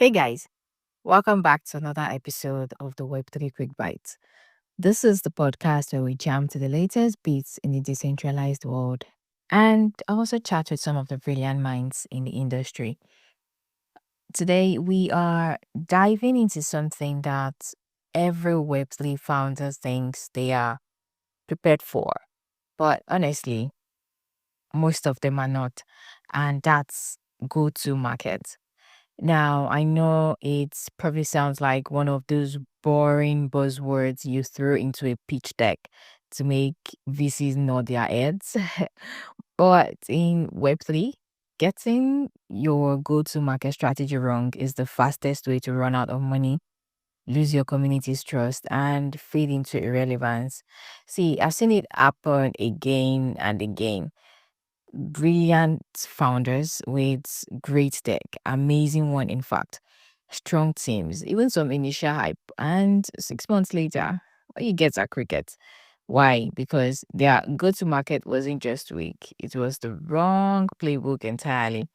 Hey guys, welcome back to another episode of the Web3 Quick Bites. This is the podcast where we jam to the latest beats in the decentralized world and also chat with some of the brilliant minds in the industry. Today, we are diving into something that every Web3 founder thinks they are prepared for, but honestly, most of them are not, and that's go to market. Now, I know it probably sounds like one of those boring buzzwords you throw into a pitch deck to make VCs nod their heads. But in Web3, getting your go to market strategy wrong is the fastest way to run out of money, lose your community's trust, and fade into irrelevance. See, I've seen it happen again and again. Brilliant founders with great tech, amazing one, in fact, strong teams, even some initial hype, and 6 months later, what you get are crickets. Why? Because their go to market wasn't just weak, it was the wrong playbook entirely.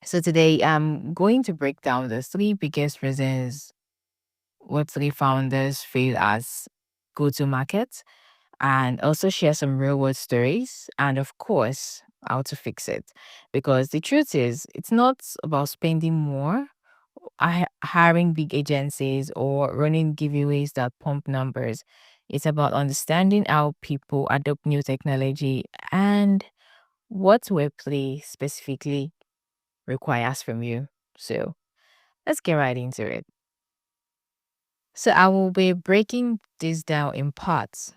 So today, I'm going to break down the three biggest reasons Web3 founders fail as go to market and also share some real world stories and, of course, how to fix it. Because the truth is, it's not about spending more, hiring big agencies, or running giveaways that pump numbers. It's about understanding how people adopt new technology and what Web3 specifically requires from you. So let's get right into it. So I will be breaking this down in parts.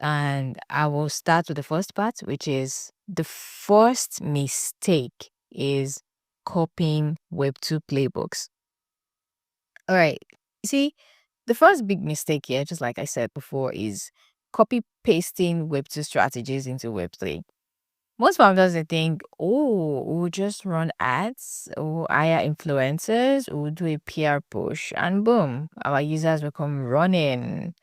And I will start with the first part, which is the first mistake is copying Web2 playbooks. All right. See, the first big mistake here, just like I said before, is copy pasting Web2 strategies into Web3. Most founders they think, oh, we'll just run ads or hire influencers, we'll do a PR push, and boom, our users will come running.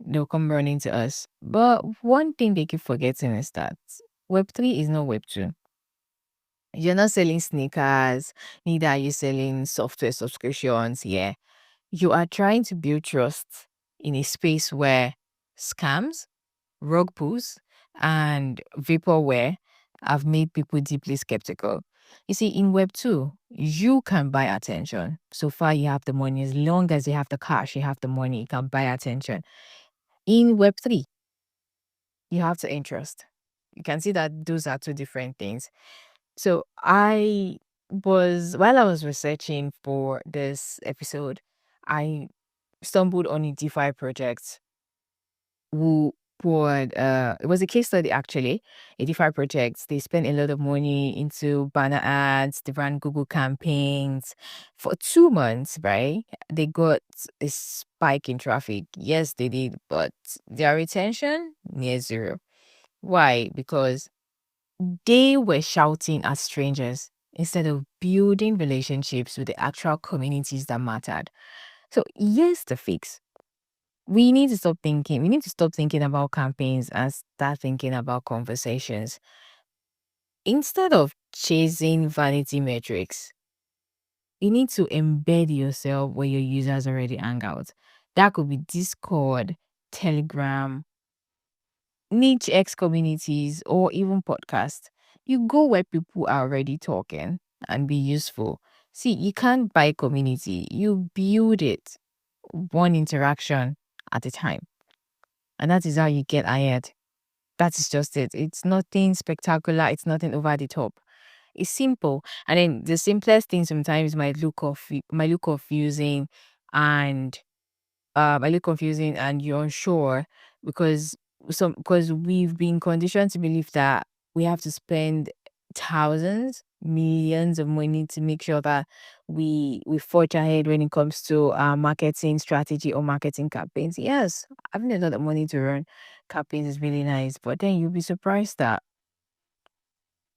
They'll come running to us. But one thing they keep forgetting is that Web3 is not Web2. You're not selling sneakers, neither are you selling software subscriptions. Yeah. You are trying to build trust in a space where scams, rug pulls, and vaporware have made people deeply skeptical. You see, in Web2, you can buy attention. So far, you have the money. As long as you have the cash, you have the money, you can buy attention. In Web3, you have to interest. You can see that those are two different things. So while I was researching for this episode, I stumbled on a DeFi project who poured, it was a case study actually, a DeFi project. They spent a lot of money into banner ads, they ran Google campaigns for 2 months, right? They got a spike in traffic. Yes, they did, but their retention near zero. Why? Because they were shouting at strangers instead of building relationships with the actual communities that mattered. So, here's the fix. We need to stop thinking. We need to stop thinking about campaigns and start thinking about conversations. Instead of chasing vanity metrics, you need to embed yourself where your users already hang out. That could be Discord, Telegram, niche X communities, or even podcast. You go where people are already talking and be useful. See, you can't buy community, you build it one interaction at a time. And that is how you get ahead. That is just it. It's nothing spectacular, it's nothing over the top. It's simple. And then the simplest thing sometimes might look confusing and I look confusing and you're unsure because we've been conditioned to believe that we have to spend thousands, millions of money to make sure that we forge ahead when it comes to marketing strategy or marketing campaigns. Yes, having a lot of money to run campaigns is really nice, but then you'll be surprised that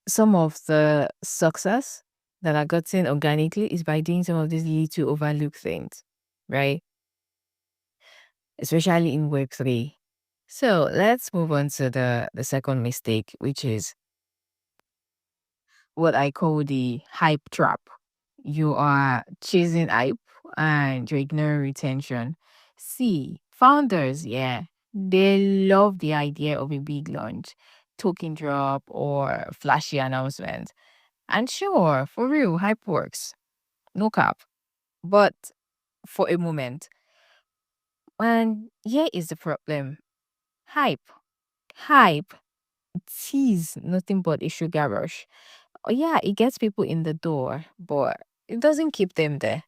some of the success that are gotten organically is by doing some of these little overlooked things, right? Especially in Web3. So let's move on to the second mistake, which is what I call the hype trap. you are chasing hype and you're ignoring retention. See, founders, yeah, they love the idea of a big launch, token drop, or flashy announcement. And sure, for real, hype works. No cap. But for a moment. And here is the problem. Hype. Hype. Tease nothing but a sugar rush. Oh, yeah, it gets people in the door, but it doesn't keep them there.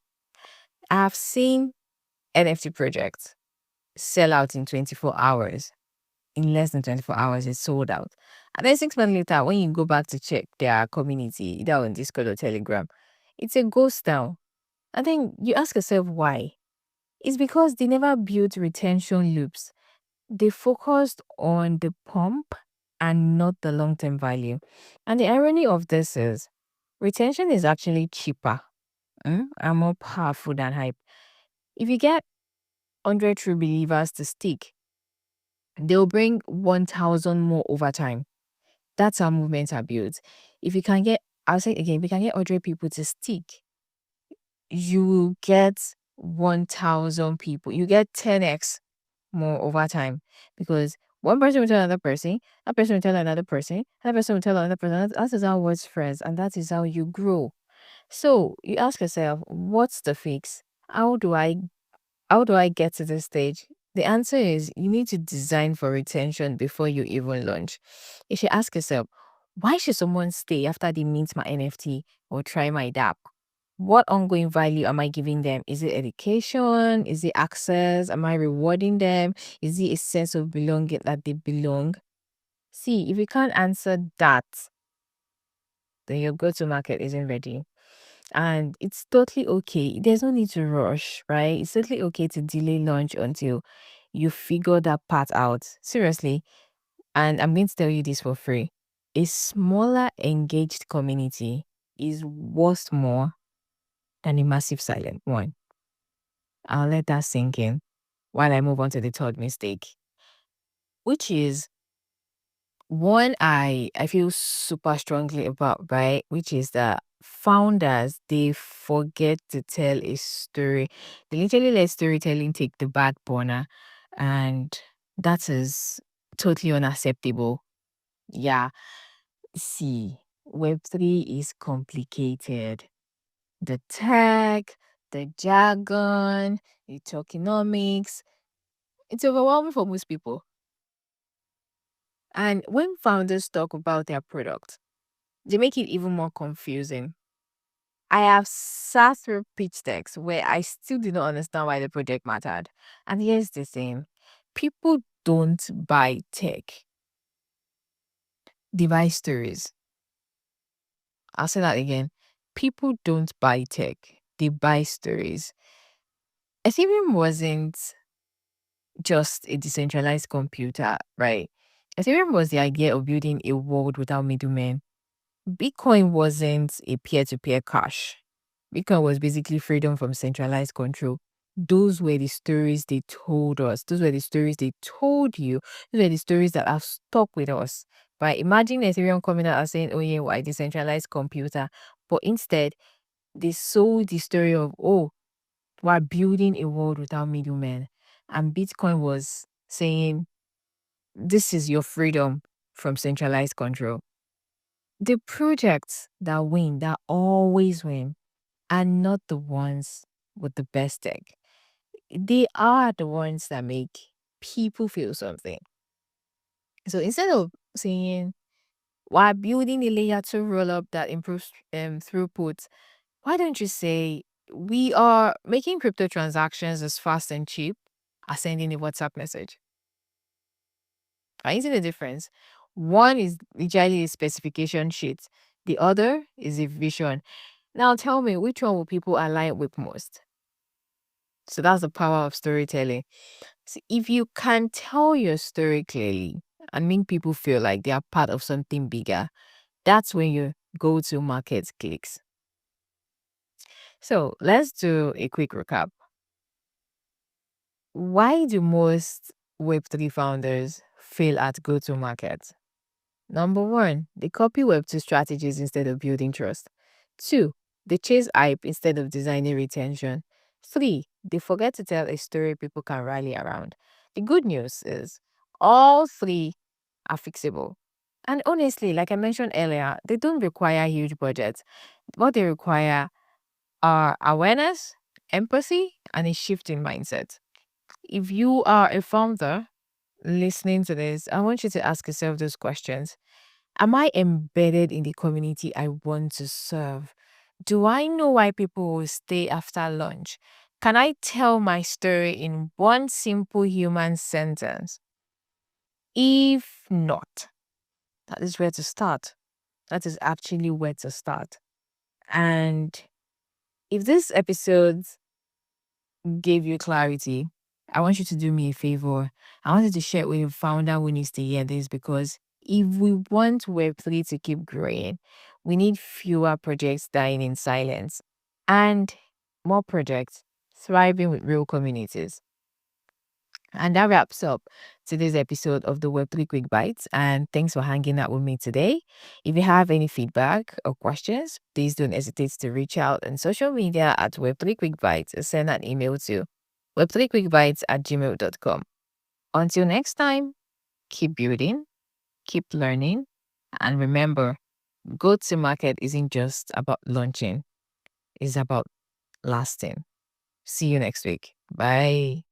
I've seen NFT projects sell out in 24 hours. In less than 24 hours, it's sold out. And then 6 months later, when you go back to check their community, either on Discord or Telegram, it's a ghost town. And then you ask yourself why. It's because they never built retention loops. They focused on the pump and not the long term value. And the irony of this is retention is actually cheaper and more powerful than hype. If you get 100 true believers to stick, they'll bring 1,000 more over time. That's how movements are built. If you can get, I'll say it again, if you can get 100 people to stick, you will get 1,000 people. You get 10x more over time because one person will tell another person, that person will tell another person, that person will tell another person. That is how words spreads, and that is how you grow. So you ask yourself, what's the fix? How do I how do I get to this stage? The answer is you need to design for retention before you even launch. You should ask yourself, why should someone stay after they mint my NFT or try my DApp? What ongoing value am I giving them? Is it education? Is it access? Am I rewarding them? Is it a sense of belonging that they belong? See, if you can't answer that, then your go to market isn't ready. And it's totally okay. There's no need to rush, right? It's totally okay to delay launch until you figure that part out. Seriously. And I'm going to tell you this for free. A smaller engaged community is worth more than a massive silent one. I'll let that sink in while I move on to the third mistake, which is one I feel super strongly about, right? Which is that founders they forget to tell a story. They literally let storytelling take the back burner, and that is totally unacceptable. Yeah, see, Web3 is complicated. The tech, the jargon, the tokenomics, it's overwhelming for most people. And when founders talk about their product, they make it even more confusing. I have sat through pitch decks where I still do not understand why the project mattered. And here's the thing, people don't buy tech, they buy stories. I'll say that again. People don't buy tech, they buy stories. Ethereum wasn't just a decentralized computer, right? Ethereum was the idea of building a world without middlemen. Bitcoin wasn't a peer to peer cash. Bitcoin was basically freedom from centralized control. Those were the stories they told us. Those were the stories they told you. Those were the stories that have stuck with us. Right? Imagine Ethereum coming out and saying, oh, yeah, why decentralized computer? But instead, they sold the story of, oh, we're building a world without middlemen. And Bitcoin was saying, this is your freedom from centralized control. The projects that win, that always win, are not the ones with the best tech. They are the ones that make people feel something. So instead of saying, while building a layer 2 rollup that improves throughput, why don't you say, we are making crypto transactions as fast and cheap as sending a WhatsApp message? Are you seeing the difference? One is literally a specification sheet, the other is a vision. Now tell me, which one will people align with most? So that's the power of storytelling. So if you can tell your story clearly and make people feel like they are part of something bigger, that's when your go-to market clicks. So let's do a quick recap. Why do most Web3 founders fail at go-to market? Number one, they copy Web2 strategies instead of building trust. Two, They chase hype instead of designing retention. 3, they forget to tell a story people can rally around. The good news is all three are fixable. And honestly, like I mentioned earlier, they don't require huge budgets. What they require are awareness, empathy, and a shift in mindset. If you are a founder listening to this, I want you to ask yourself those questions. Am I embedded in the community I want to serve? Do I know why people will stay after lunch? Can I tell my story in one simple human sentence? If not, that is where to start. That is actually where to start. And if this episode gave you clarity, I want you to do me a favor. I wanted to share it with a founder who needs to hear this, because if we want Web3 to keep growing, we need fewer projects dying in silence and more projects thriving with real communities. And that wraps up today's episode of the Web3 Quick Bites. And thanks for hanging out with me today. If you have any feedback or questions, please don't hesitate to reach out on social media at Web3 Quick Bites or send an email to web3quickbites@gmail.com. Until next time, keep building, keep learning, and remember, go to market isn't just about launching, it's about lasting. See you next week. Bye.